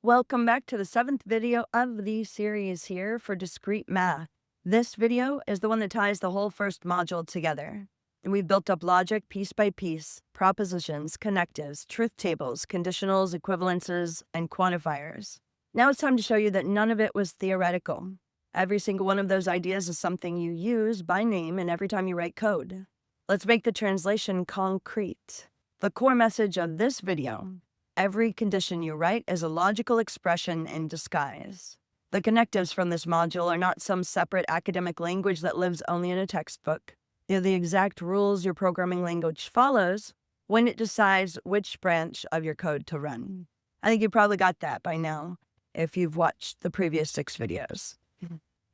Welcome back to the 7th video of the series here for discrete math. This video is the one that ties the whole first module together. And we've built up logic piece by piece, propositions, connectives, truth tables, conditionals, equivalences, and quantifiers. Now it's time to show you that none of it was theoretical. Every single one of those ideas is something you use by name and every time you write code. Let's make the translation concrete. The core message of this video: every condition you write is a logical expression in disguise. The connectives from this module are not some separate academic language that lives only in a textbook. They're the exact rules your programming language follows when it decides which branch of your code to run. I think you probably got that by now if you've watched the previous 6 videos.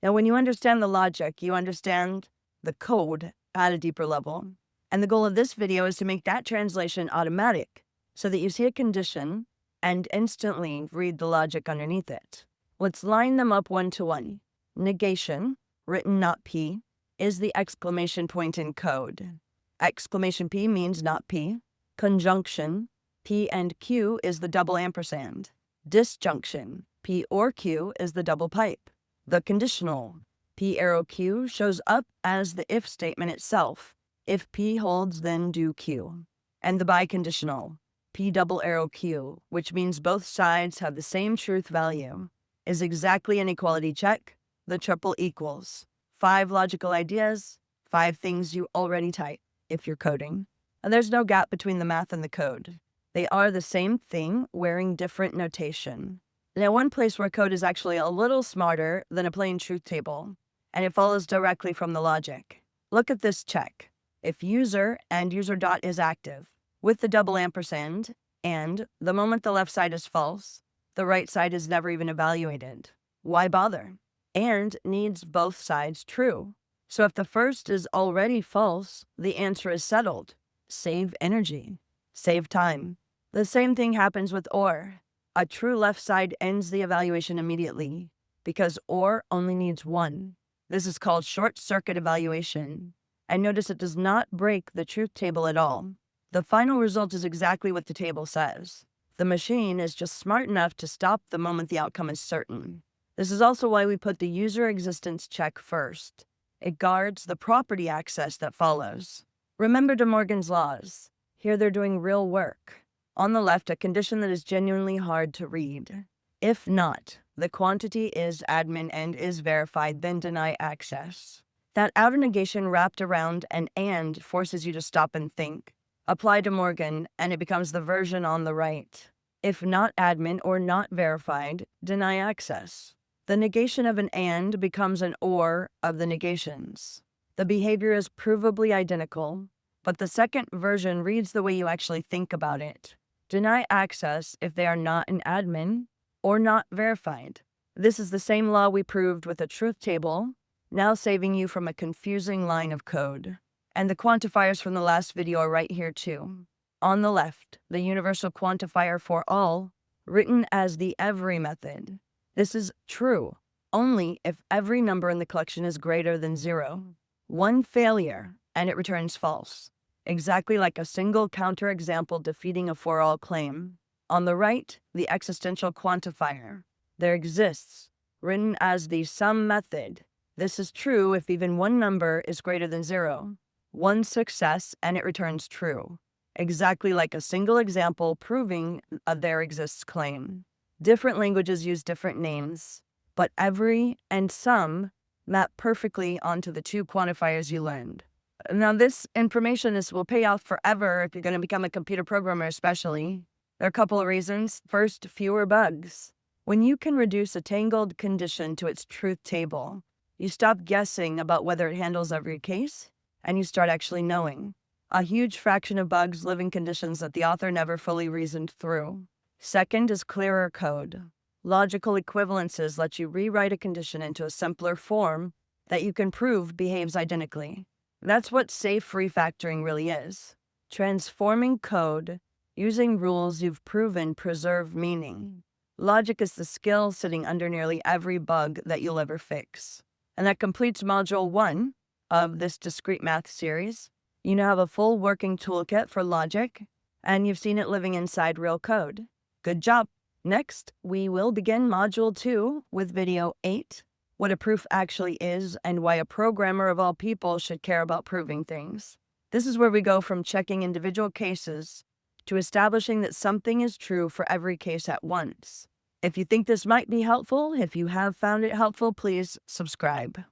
Now, when you understand the logic, you understand the code at a deeper level. And the goal of this video is to make that translation automatic, so that you see a condition and instantly read the logic underneath it. Let's line them up one to one. Negation, written not P, is the exclamation point in code. Exclamation P means not P. Conjunction, P and Q, is the double ampersand. Disjunction, P or Q, is the double pipe. The conditional, P arrow Q, shows up as the if statement itself. If P holds, then do Q. And the biconditional, P double arrow Q, which means both sides have the same truth value, is exactly an equality check, the triple equals. 5 logical ideas, 5 things you already type if you're coding. And there's no gap between the math and the code. They are the same thing, wearing different notation. Now, one place where code is actually a little smarter than a plain truth table, and it follows directly from the logic. Look at this check. If user and user dot is active, with the double ampersand, and the moment the left side is false, the right side is never even evaluated. Why bother? And needs both sides true. So if the first is already false, the answer is settled. Save energy. Save time. The same thing happens with or. A true left side ends the evaluation immediately, because or only needs one. This is called short circuit evaluation. And notice it does not break the truth table at all. The final result is exactly what the table says. The machine is just smart enough to stop the moment the outcome is certain. This is also why we put the user existence check first. It guards the property access that follows. Remember De Morgan's laws. Here they're doing real work. On the left, a condition that is genuinely hard to read. If not, the quantity is admin and is verified, then deny access. That outer negation wrapped around an and forces you to stop and think. Apply De Morgan, and it becomes the version on the right. If not admin or not verified, deny access. The negation of an and becomes an or of the negations. The behavior is provably identical, but the second version reads the way you actually think about it. Deny access if they are not an admin or not verified. This is the same law we proved with a truth table, now saving you from a confusing line of code. And the quantifiers from the last video are right here too. On the left, the universal quantifier for all, written as the every method. This is true only if every number in the collection is greater than 0. One failure, and it returns false. Exactly like a single counterexample defeating a for all claim. On the right, the existential quantifier. There exists, written as the sum method. This is true if even one number is greater than 0. One success, and it returns true. Exactly like a single example proving a there exists claim. Different languages use different names, but every and some map perfectly onto the 2 quantifiers you learned. Now, this information will pay off forever if you're going to become a computer programmer especially. There are a couple of reasons. First, fewer bugs. When you can reduce a tangled condition to its truth table, you stop guessing about whether it handles every case, and you start actually knowing. A huge fraction of bugs live in conditions that the author never fully reasoned through. Second is clearer code. Logical equivalences let you rewrite a condition into a simpler form that you can prove behaves identically. That's what safe refactoring really is. Transforming code using rules you've proven preserve meaning. Logic is the skill sitting under nearly every bug that you'll ever fix. And that completes Module 1 of this discrete math series. You now have a full working toolkit for logic, and you've seen it living inside real code. Good job! Next, we will begin Module 2 with Video 8, what a proof actually is and why a programmer of all people should care about proving things. This is where we go from checking individual cases to establishing that something is true for every case at once. If you think this might be helpful, if you have found it helpful, please subscribe.